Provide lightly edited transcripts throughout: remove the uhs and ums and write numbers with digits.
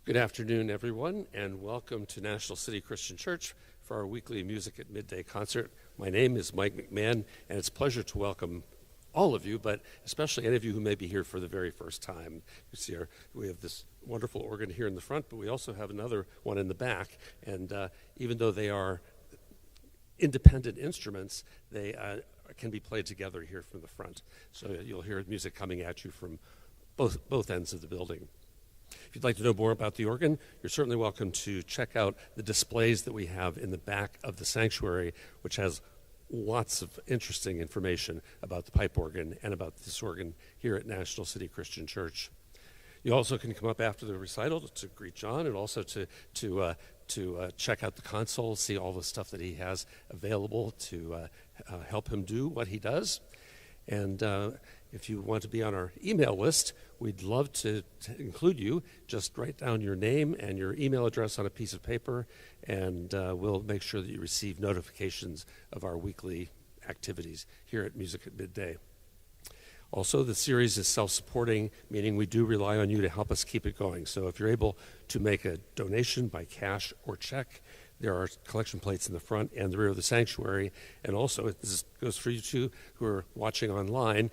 Good afternoon, everyone, and welcome to National City Christian Church for our weekly Music at Midday concert. My name is Mike McMahon, and it's a pleasure to welcome all of you, but especially any of you who may be here for the very first time. You see, we have this wonderful organ here in the front, but we also have another one in the back, and even though they are independent instruments, they can be played together here from the front. So you'll hear music coming at you from both ends of the building. If you'd like to know more about the organ, you're certainly welcome to check out the displays that we have in the back of the sanctuary, which has lots of interesting information about the pipe organ and about this organ here at National City Christian Church. You also can come up after the recital to greet John and also to check out the console, see all the stuff that he has available to help him do what he does. And if you want to be on our email list, we'd love to include you. Just write down your name and your email address on a piece of paper, and we'll make sure that you receive notifications of our weekly activities here at Music at Midday. Also, the series is self-supporting, meaning we do rely on you to help us keep it going. So if you're able to make a donation by cash or check, there are collection plates in the front and the rear of the sanctuary. And also, this goes for you too who are watching online,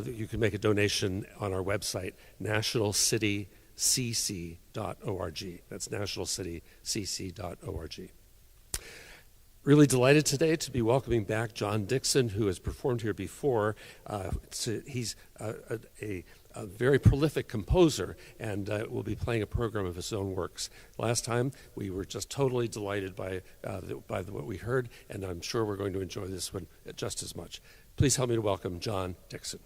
you can make a donation on our website, nationalcitycc.org. That's nationalcitycc.org. Really delighted today to be welcoming back John Dixon, who has performed here before. He's a very prolific composer and will be playing a program of his own works. Last time, we were just totally delighted by what we heard, and I'm sure we're going to enjoy this one just as much. Please help me to welcome John Dixon.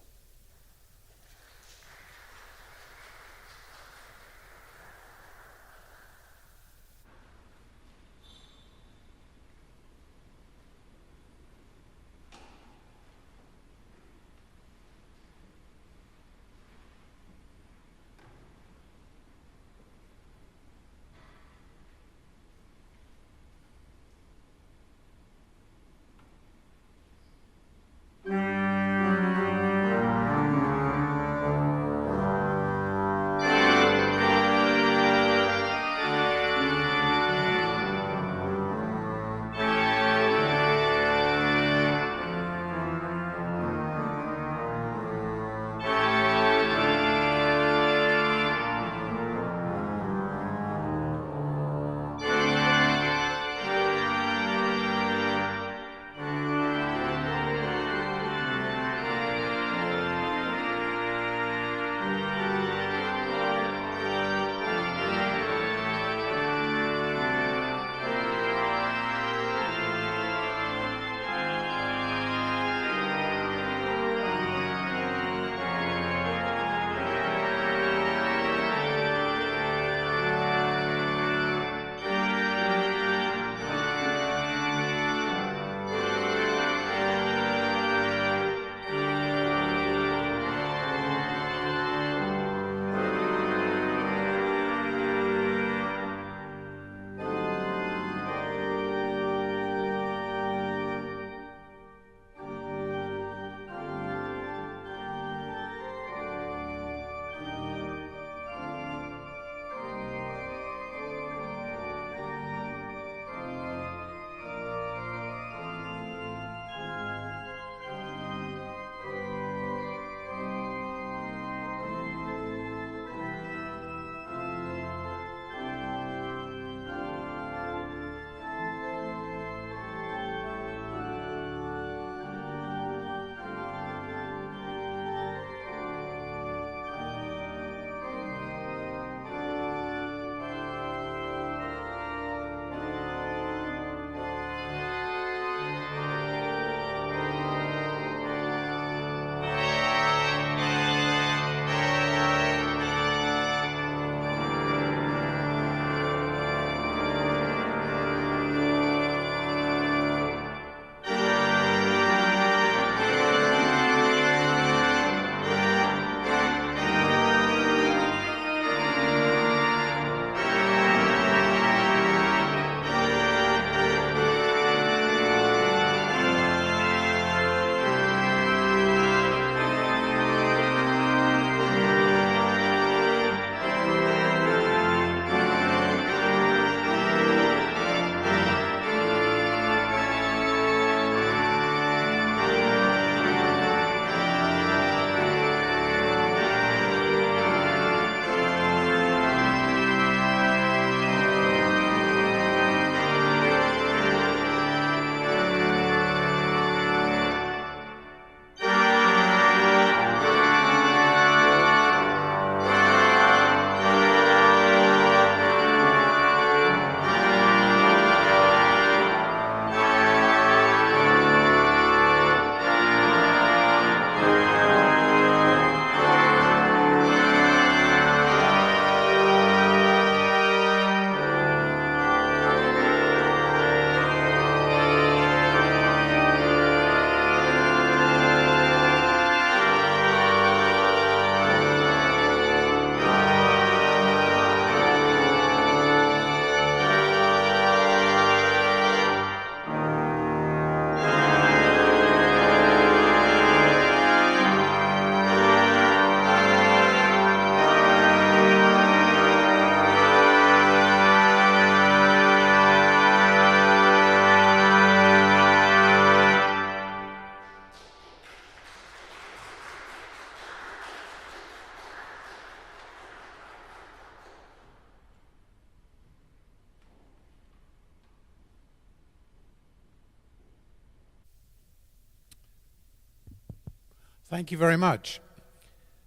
Thank you very much.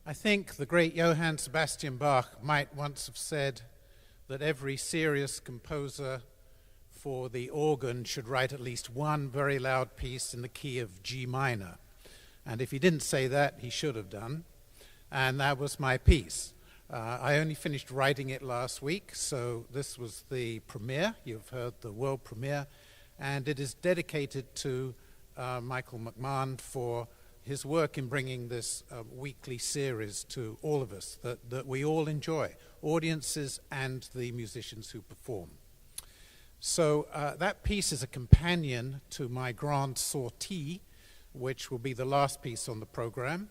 I think the great Johann Sebastian Bach might once have said that every serious composer for the organ should write at least one very loud piece in the key of G minor. And if he didn't say that, he should have done. And that was my piece. I only finished writing it last week, so this was the premiere. You've heard the world premiere. And it is dedicated to Michael McMahon for his work in bringing this weekly series to all of us that we all enjoy, audiences and the musicians who perform. So that piece is a companion to my Grande Sortie, which will be the last piece on the program.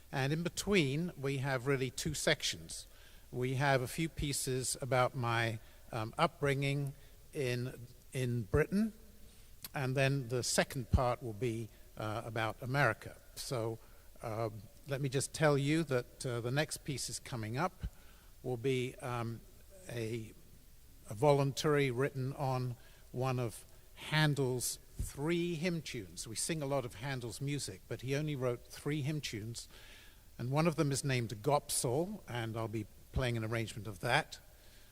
And in between, we have really two sections. We have a few pieces about my upbringing in Britain, and then the second part will be about America. So let me just tell you that the next piece is coming up will be a voluntary written on one of Handel's 3 hymn tunes. We sing a lot of Handel's music, but he only wrote 3 hymn tunes, and one of them is named Gopsal, and I'll be playing an arrangement of that,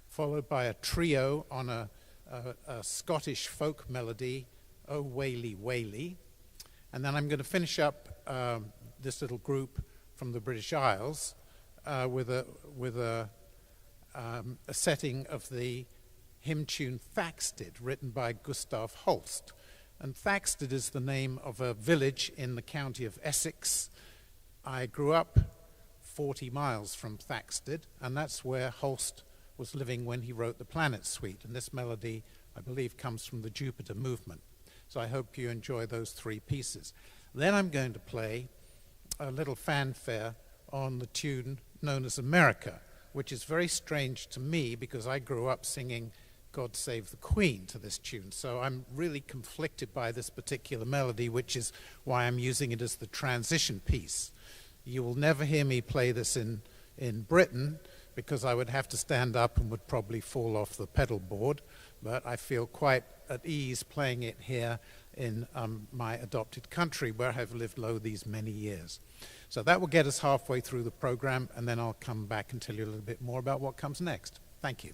followed by a trio on a Scottish folk melody, Oh Waly, Waly. And then I'm going to finish up this little group from the British Isles with a setting of the hymn tune Thaxted, written by Gustav Holst. And Thaxted is the name of a village in the county of Essex. I grew up 40 miles from Thaxted, and that's where Holst was living when he wrote the Planet Suite. And this melody, I believe, comes from the Jupiter movement. So I hope you enjoy those 3 pieces. Then I'm going to play a little fanfare on the tune known as America, which is very strange to me because I grew up singing God Save the Queen to this tune. So I'm really conflicted by this particular melody, which is why I'm using it as the transition piece. You will never hear me play this in Britain because I would have to stand up and would probably fall off the pedal board, but I feel quite at ease playing it here in my adopted country where I've lived these many years. So that will get us halfway through the program, and then I'll come back and tell you a little bit more about what comes next. Thank you.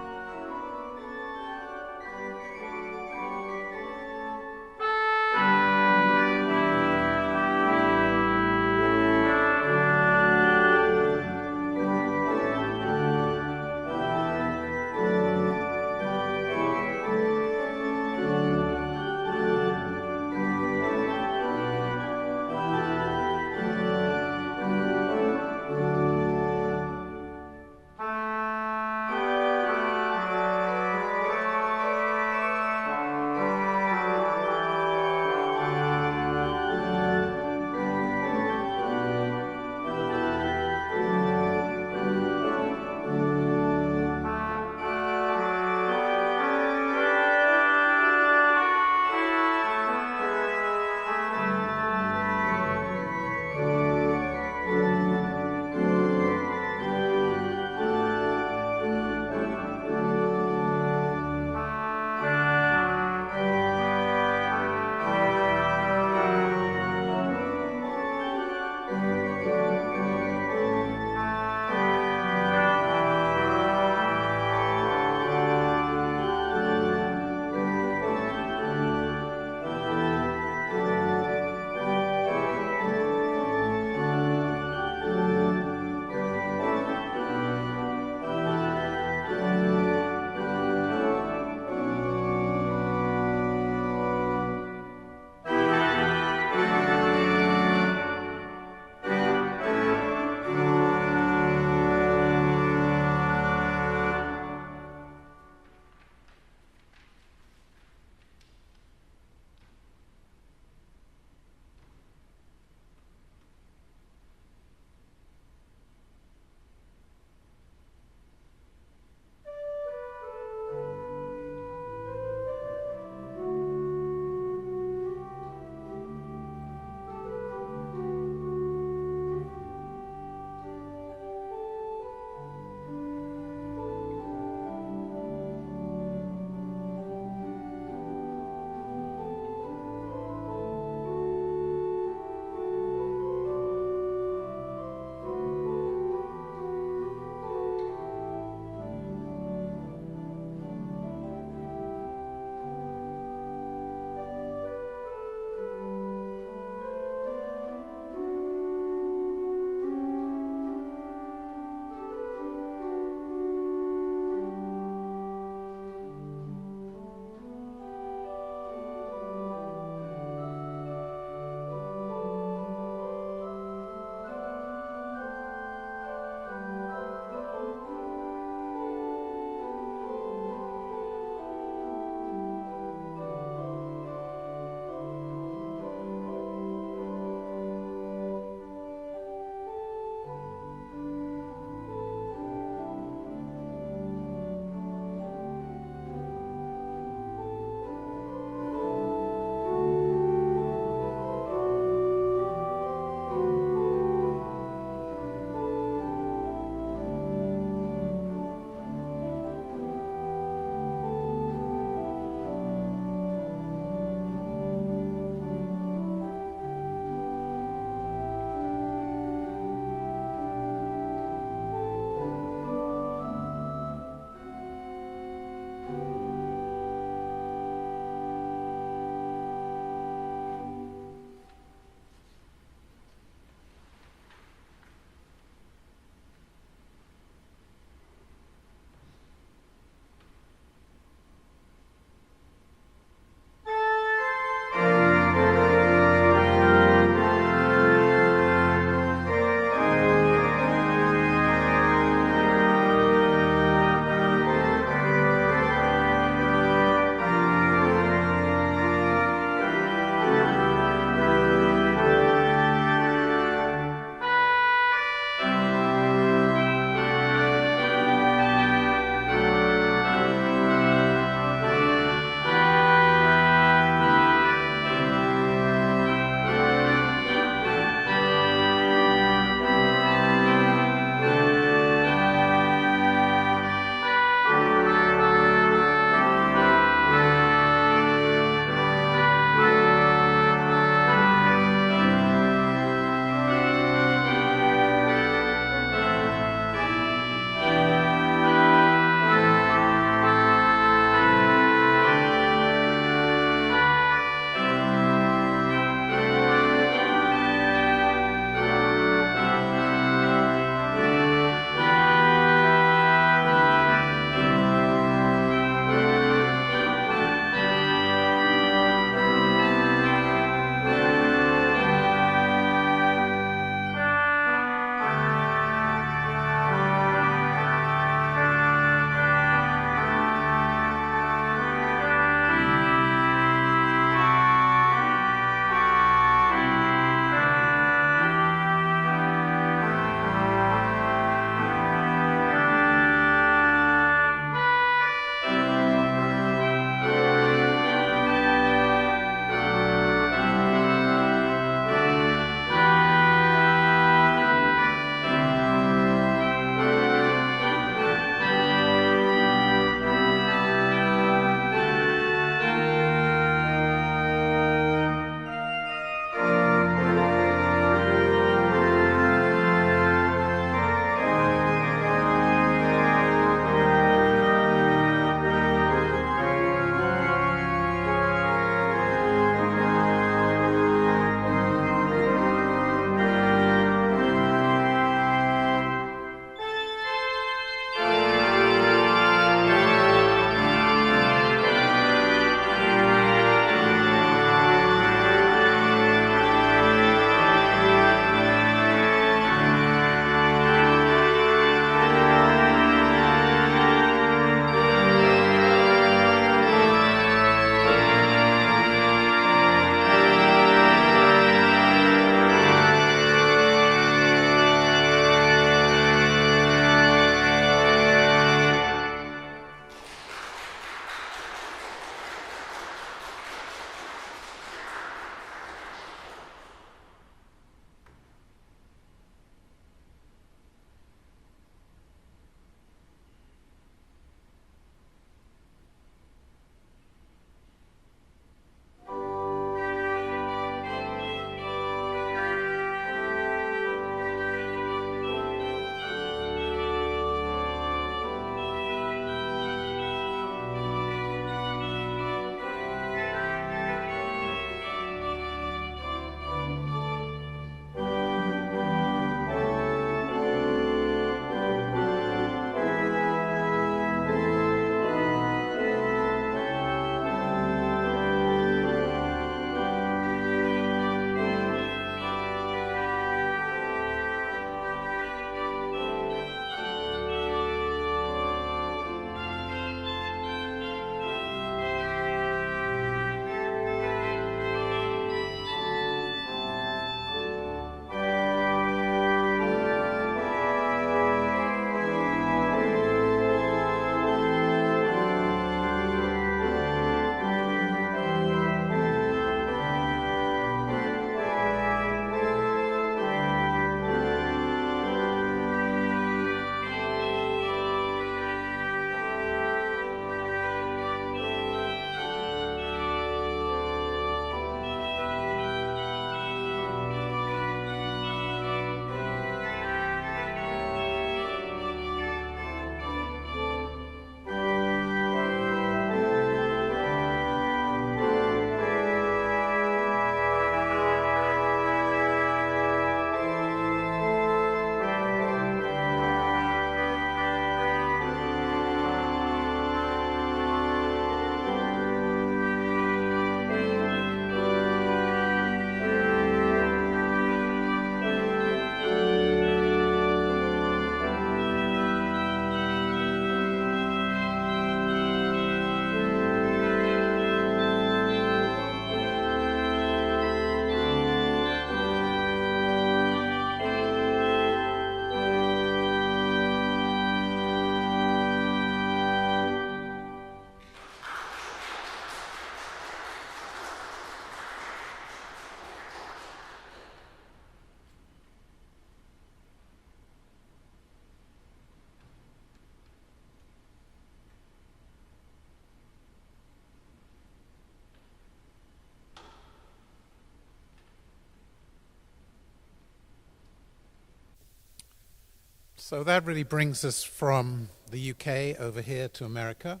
So that really brings us from the UK over here to America,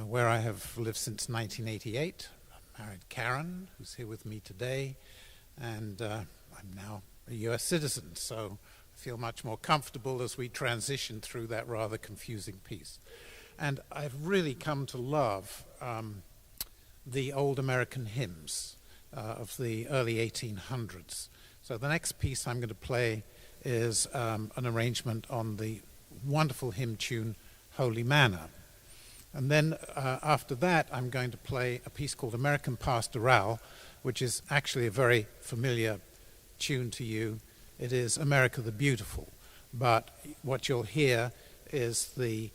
where I have lived since 1988. I married Karen, who's here with me today, and I'm now a US citizen, so I feel much more comfortable as we transition through that rather confusing piece. And I've really come to love the old American hymns of the early 1800s. So the next piece I'm going to play is an arrangement on the wonderful hymn tune Holy Manna. And then after that, I'm going to play a piece called American Pastoral, which is actually a very familiar tune to you. It is America the Beautiful. But what you'll hear is the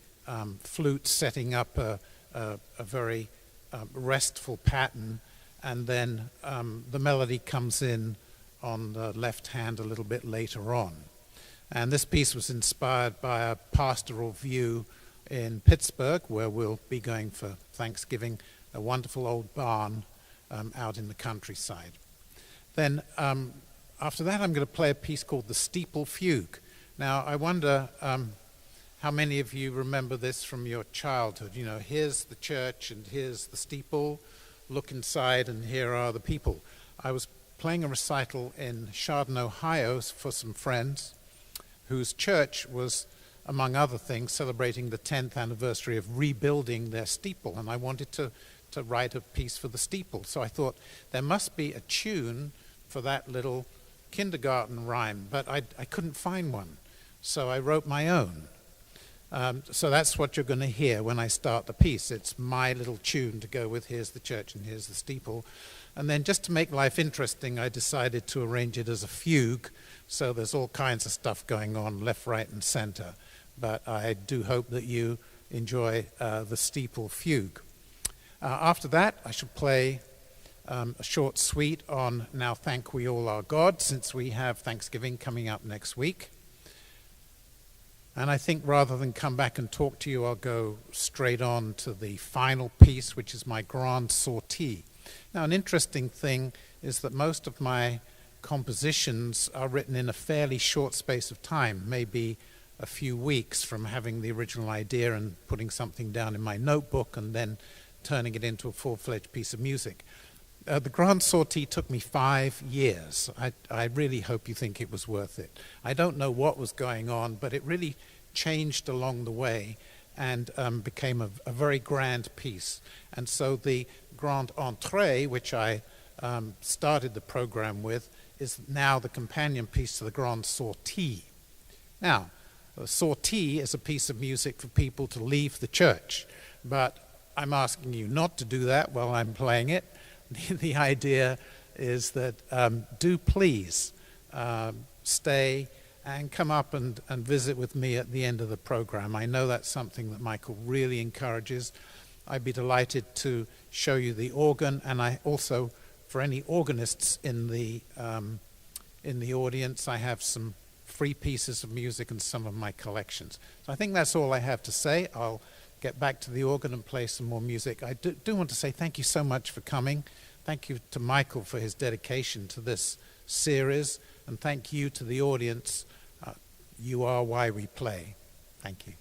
flute setting up a very restful pattern, and then the melody comes in on the left hand a little bit later on. And this piece was inspired by a pastoral view in Pittsburgh, where we'll be going for Thanksgiving, a wonderful old barn out in the countryside. Then after that, I'm going to play a piece called the Steeple Fugue. Now, I wonder how many of you remember this from your childhood. You know, here's the church and here's the steeple. Look inside and here are the people. I was playing a recital in Chardon, Ohio for some friends whose church was, among other things, celebrating the 10th anniversary of rebuilding their steeple, and I wanted to write a piece for the steeple. So I thought there must be a tune for that little kindergarten rhyme, but I couldn't find one. So I wrote my own. So that's what you're going to hear when I start the piece. It's my little tune to go with here's the church and here's the steeple. And then just to make life interesting, I decided to arrange it as a fugue. So there's all kinds of stuff going on left, right, and center. But I do hope that you enjoy the Steeple Fugue. After that, I shall play a short suite on Now Thank We All Our God, since we have Thanksgiving coming up next week. And I think rather than come back and talk to you, I'll go straight on to the final piece, which is my Grande Sortie. Now, an interesting thing is that most of my compositions are written in a fairly short space of time, maybe a few weeks from having the original idea and putting something down in my notebook and then turning it into a full-fledged piece of music. The Grande Sortie took me 5 years. I really hope you think it was worth it. I don't know what was going on, but it really changed along the way and became a very grand piece. And so the Grande Entrée, which I started the program with, is now the companion piece to the Grande Sortie. Now, a sortie is a piece of music for people to leave the church, but I'm asking you not to do that while I'm playing it. The idea is that do please stay and come up and visit with me at the end of the program. I know that's something that Michael really encourages. I'd be delighted to show you the organ, and I also, for any organists in the audience, I have some free pieces of music and some of my collections. So I think that's all I have to say. I'll get back to the organ and play some more music. I do want to say thank you so much for coming. Thank you to Michael for his dedication to this series, and thank you to the audience. You are why we play. Thank you.